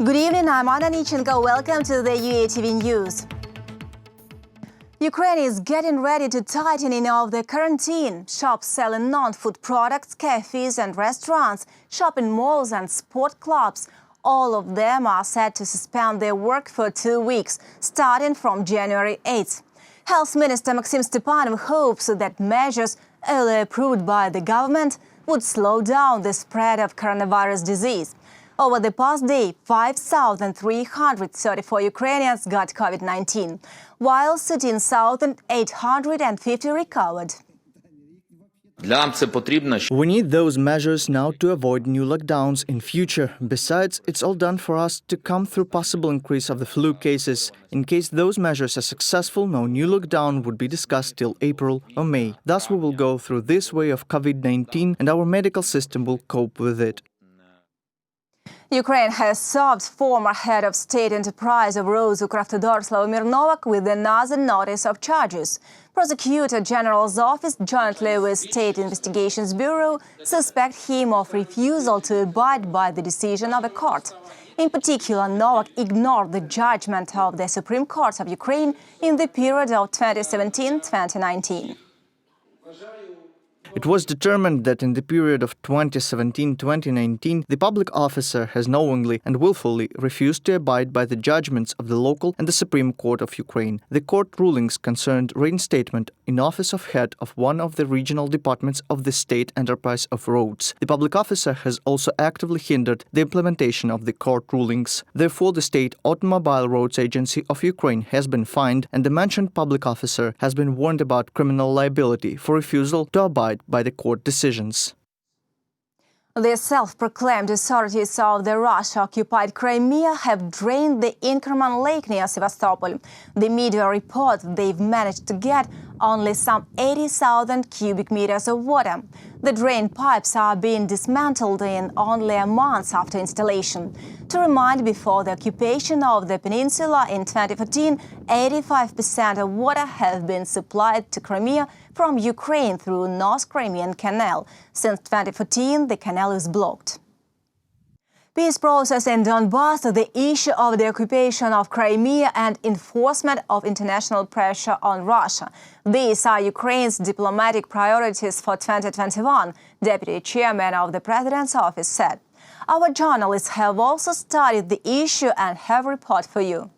Good evening, I'm Anna Nichenko. Welcome to the UATV News. Ukraine is getting ready to tightening of the quarantine. Shops selling non-food products, cafes and restaurants, shopping malls and sport clubs. All of them are set to suspend their work for 2 weeks, starting from January 8th. Health Minister Maxim Stepanov hopes that measures earlier approved by the government would slow down the spread of coronavirus disease. Over the past day, 5,334 Ukrainians got COVID-19, while 13,850 recovered. We need those measures now to avoid new lockdowns in future. Besides, it's all done for us to come through possible increase of the flu cases. In case those measures are successful, no new lockdown would be discussed till April or May. Thus we will go through this way of COVID-19 and our medical system will cope with it. Ukraine has served former head of state enterprise of roads Ukravtodor Sławomir Nowak with another notice of charges. Prosecutor General's office, jointly with State Investigations Bureau, suspect him of refusal to abide by the decision of a court. In particular, Nowak ignored the judgment of the Supreme Court of Ukraine in the period of 2017-2019. It was determined that in the period of 2017-2019, the public officer has knowingly and willfully refused to abide by the judgments of the local and the Supreme Court of Ukraine. The court rulings concerned reinstatement in office of head of one of the regional departments of the State Enterprise of Roads. The public officer has also actively hindered the implementation of the court rulings. Therefore, the State Automobile Roads Agency of Ukraine has been fined, and the mentioned public officer has been warned about criminal liability for refusal to abide by the court decisions. The self-proclaimed authorities of the Russia-occupied Crimea have drained the Inkerman lake near Sevastopol. The media report they've managed to get only some 80,000 cubic meters of water. The drain pipes are being dismantled in only a month after installation. To remind, before the occupation of the peninsula in 2014, 85% of water have been supplied to Crimea from Ukraine through North Crimean Canal. Since 2014, the canal is blocked. Peace process in Donbass, the issue of the occupation of Crimea and enforcement of international pressure on Russia. These are Ukraine's diplomatic priorities for 2021, Deputy Chairman of the President's office said. Our journalists have also studied the issue and have a report for you.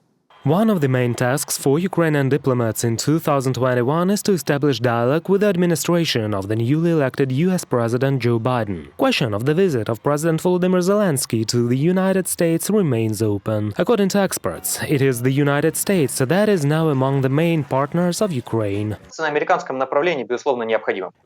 One of the main tasks for Ukrainian diplomats in 2021 is to establish dialogue with the administration of the newly elected US President Joe Biden. Question of the visit of President Volodymyr Zelensky to the United States remains open. According to experts, it is the United States that is now among the main partners of Ukraine.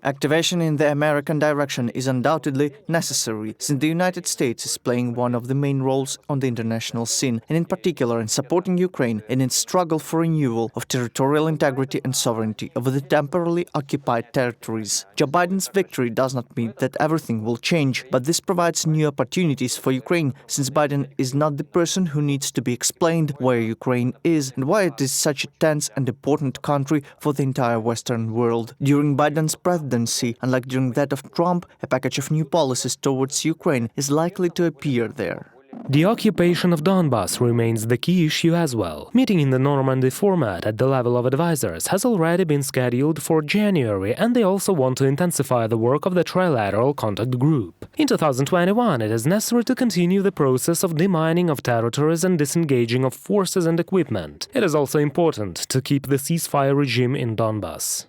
Activation in the American direction is undoubtedly necessary, since the United States is playing one of the main roles on the international scene, and in particular in supporting Ukraine in its struggle for renewal of territorial integrity and sovereignty over the temporarily occupied territories. Joe Biden's victory does not mean that everything will change, but this provides new opportunities for Ukraine, since Biden is not the person who needs to be explained where Ukraine is and why it is such a tense and important country for the entire Western world. During Biden's presidency, unlike during that of Trump, a package of new policies towards Ukraine is likely to appear there. The occupation of Donbass remains the key issue as well. Meeting in the Normandy format at the level of advisors has already been scheduled for January, and they also want to intensify the work of the trilateral contact group. In 2021, it is necessary to continue the process of demining of territories and disengaging of forces and equipment. It is also important to keep the ceasefire regime in Donbass.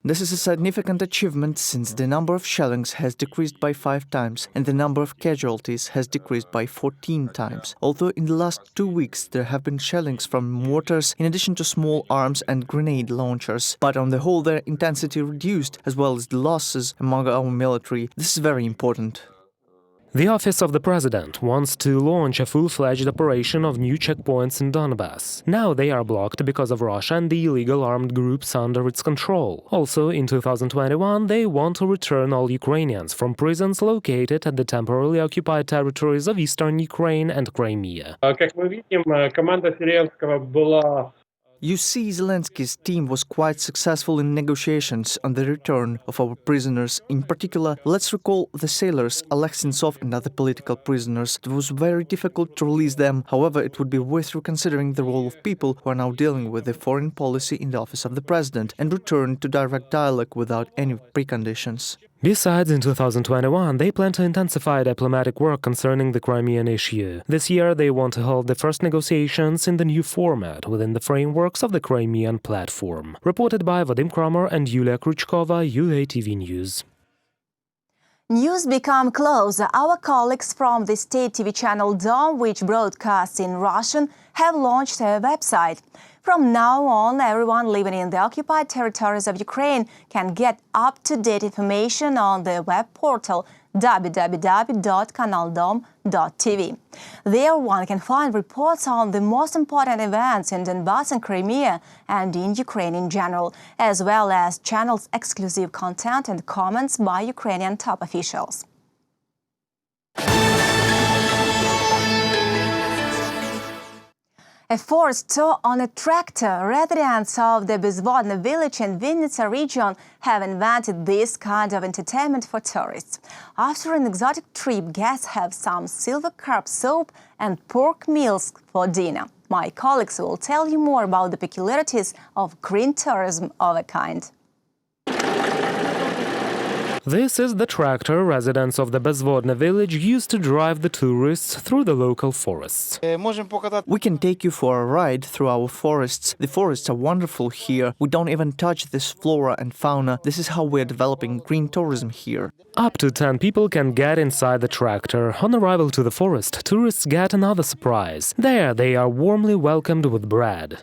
This is a significant achievement, since the number of shellings has decreased by 5 times and the number of casualties has decreased by 14 times. Although in the last 2 weeks there have been shellings from mortars in addition to small arms and grenade launchers, but on the whole their intensity reduced, as well as the losses among our military. This is very important. The Office of the President wants to launch a full-fledged operation of new checkpoints in Donbass. Now they are blocked because of Russia and the illegal armed groups under its control. Also, in 2021, they want to return all Ukrainians from prisons located at the temporarily occupied territories of eastern Ukraine and Crimea. Как мы видим, команда Зеленского была You see, Zelensky's team was quite successful in negotiations on the return of our prisoners. In particular, let's recall the sailors, Alexei Sentsov and other political prisoners. It was very difficult to release them. However, it would be worth reconsidering the role of people who are now dealing with the foreign policy in the office of the president and return to direct dialogue without any preconditions. Besides, in 2021, they plan to intensify diplomatic work concerning the Crimean issue. This year, they want to hold the first negotiations in the new format within the frameworks of the Crimean platform. Reported by Vadim Kramer and Yulia Krychkova, UATV News. News become closer. Our colleagues from the state TV channel Dom, which broadcasts in Russian, have launched a website. From now on, everyone living in the occupied territories of Ukraine can get up-to-date information on the web portal www.kanaldom.tv. There one can find reports on the most important events in Donbass and Crimea and in Ukraine in general, as well as channel's exclusive content and comments by Ukrainian top officials. A forced tow on a tractor. Residents of the Bezvodne village in Vinnytsia region have invented this kind of entertainment for tourists. After an exotic trip, guests have some silver carp soup and pork meals for dinner. My colleagues will tell you more about the peculiarities of green tourism of a kind. This is the tractor residents of the Bezvodne village used to drive the tourists through the local forests. We can take you for a ride through our forests. The forests are wonderful here. We don't even touch this flora and fauna. This is how we're developing green tourism here. Up to 10 people can get inside the tractor. On arrival to the forest, tourists get another surprise. There they are warmly welcomed with bread.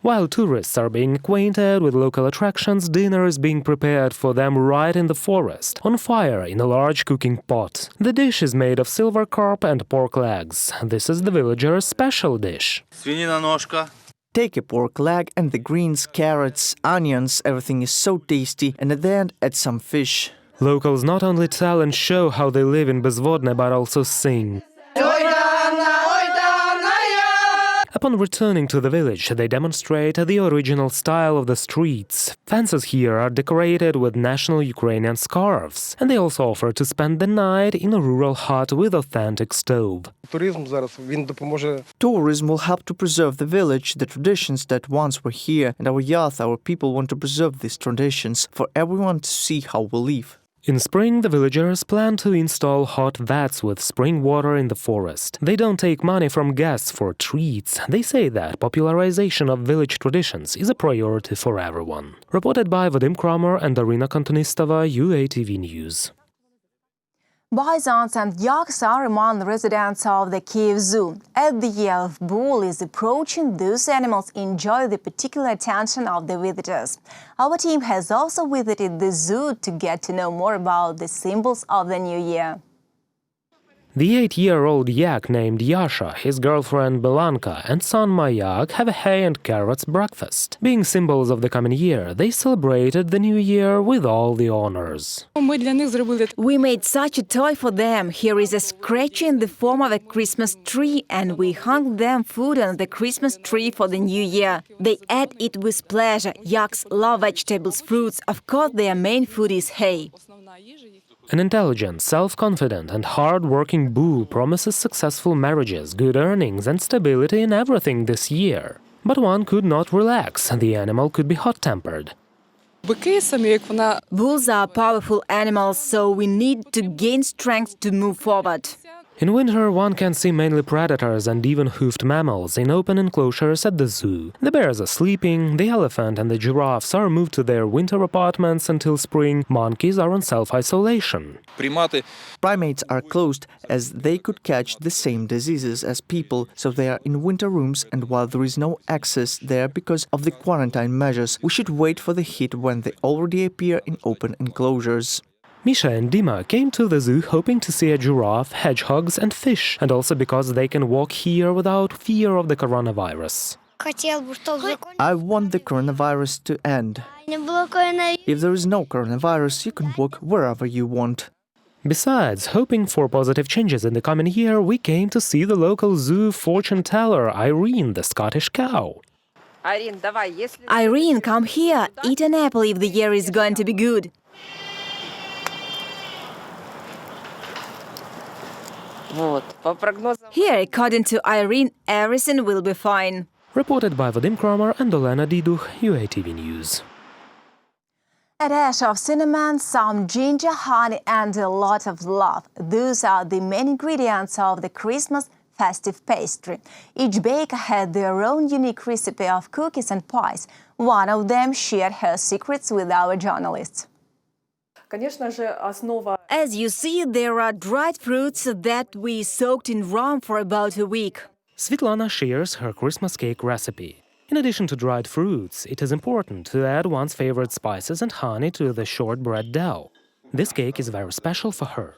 While tourists are being acquainted with local attractions, dinner is being prepared for them right in the forest, on fire in a large cooking pot. The dish is made of silver carp and pork legs. This is the villagers' special dish. Take a pork leg and the greens, carrots, onions, everything is so tasty, and at the end add some fish. Locals not only tell and show how they live in Bezvodne, but also sing. Upon returning to the village, they demonstrate the original style of the streets. Fences here are decorated with national Ukrainian scarves, and they also offer to spend the night in a rural hut with authentic stove. Tourism will help to preserve the village, the traditions that once were here, and our youth, our people want to preserve these traditions for everyone to see how we live. In spring, the villagers plan to install hot vats with spring water in the forest. They don't take money from guests for treats. They say that popularization of village traditions is a priority for everyone. Reported by Vadim Kramer and Arina Kontonistova, UATV News. Bisons and yaks are among the residents of the Kyiv Zoo. As the year of bull is approaching, those animals enjoy the particular attention of the visitors. Our team has also visited the zoo to get to know more about the symbols of the new year. The 8-year-old yak named Yasha, his girlfriend Belanka, and son Mayak have a hay and carrots breakfast. Being symbols of the coming year, they celebrated the new year with all the honors. We made such a toy for them. Here is a scratch in the form of a Christmas tree, and we hung them food on the Christmas tree for the new year. They ate it with pleasure. Yaks love vegetables, fruits. Of course, their main food is hay. An intelligent, self-confident and hard-working bull promises successful marriages, good earnings and stability in everything this year. But one could not relax, the animal could be hot-tempered. Bulls are powerful animals, so we need to gain strength to move forward. In winter, one can see mainly predators and even hoofed mammals in open enclosures at the zoo. The bears are sleeping, the elephant and the giraffes are moved to their winter apartments until spring, monkeys are on self-isolation. Primates are closed as they could catch the same diseases as people, so they are in winter rooms, and while there is no access there because of the quarantine measures, we should wait for the heat when they already appear in open enclosures. Misha and Dima came to the zoo hoping to see a giraffe, hedgehogs and fish, and also because they can walk here without fear of the coronavirus. I want the coronavirus to end. If there is no coronavirus, you can walk wherever you want. Besides, hoping for positive changes in the coming year, we came to see the local zoo fortune teller, Irene, the Scottish cow. Irene, come here. Eat an apple if the year is going to be good. Here, according to Irene, everything will be fine. Reported by Vadim Kramer and Olena Diduch, UATV News. A dash of cinnamon, some ginger, honey and a lot of love. Those are the main ingredients of the Christmas festive pastry. Each baker had their own unique recipe of cookies and pies. One of them shared her secrets with our journalists. As you see, there are dried fruits that we soaked in rum for about a week. Svetlana shares her Christmas cake recipe. In addition to dried fruits, it is important to add one's favorite spices and honey to the shortbread dough. This cake is very special for her.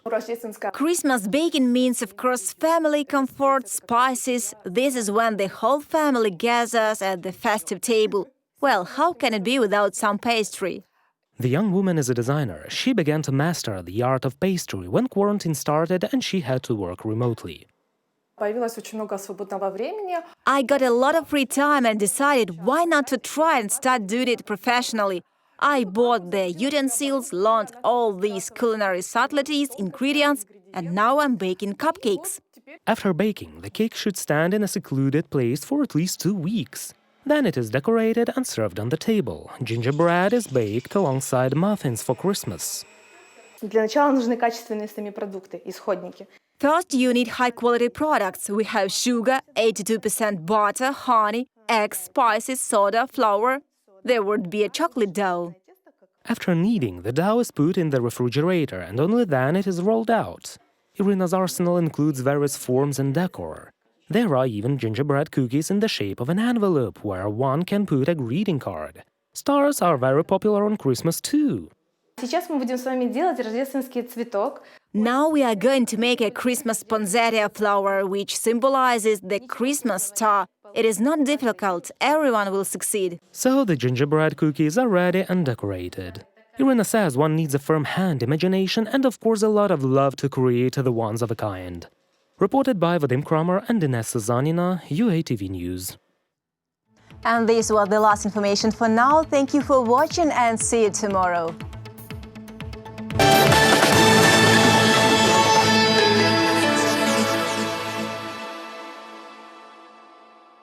Christmas baking means, of course, family comfort, spices. This is when the whole family gathers at the festive table. Well, how can it be without some pastry? The young woman is a designer. She began to master the art of pastry when quarantine started and she had to work remotely. I got a lot of free time and decided why not to try and start doing it professionally. I bought the utensils, learned all these culinary subtleties, ingredients, and now I'm baking cupcakes. After baking, the cake should stand in a secluded place for at least 2 weeks. Then it is decorated and served on the table. Gingerbread is baked alongside muffins for Christmas. First, you need high-quality products. We have sugar, 82% butter, honey, eggs, spices, soda, flour. There would be a chocolate dough. After kneading, the dough is put in the refrigerator and only then it is rolled out. Irina's arsenal includes various forms and decor. There are even gingerbread cookies in the shape of an envelope where one can put a greeting card. Stars are very popular on Christmas too. Now we are going to make a Christmas poinsettia flower, which symbolizes the Christmas star. It is not difficult. Everyone will succeed. So the gingerbread cookies are ready and decorated. Irina says one needs a firm hand, imagination, and of course a lot of love to create the ones of a kind. Reported by Vadim Kramer and Inessa Zanina, UATV News. And this was the last information for now. Thank you for watching and see you tomorrow.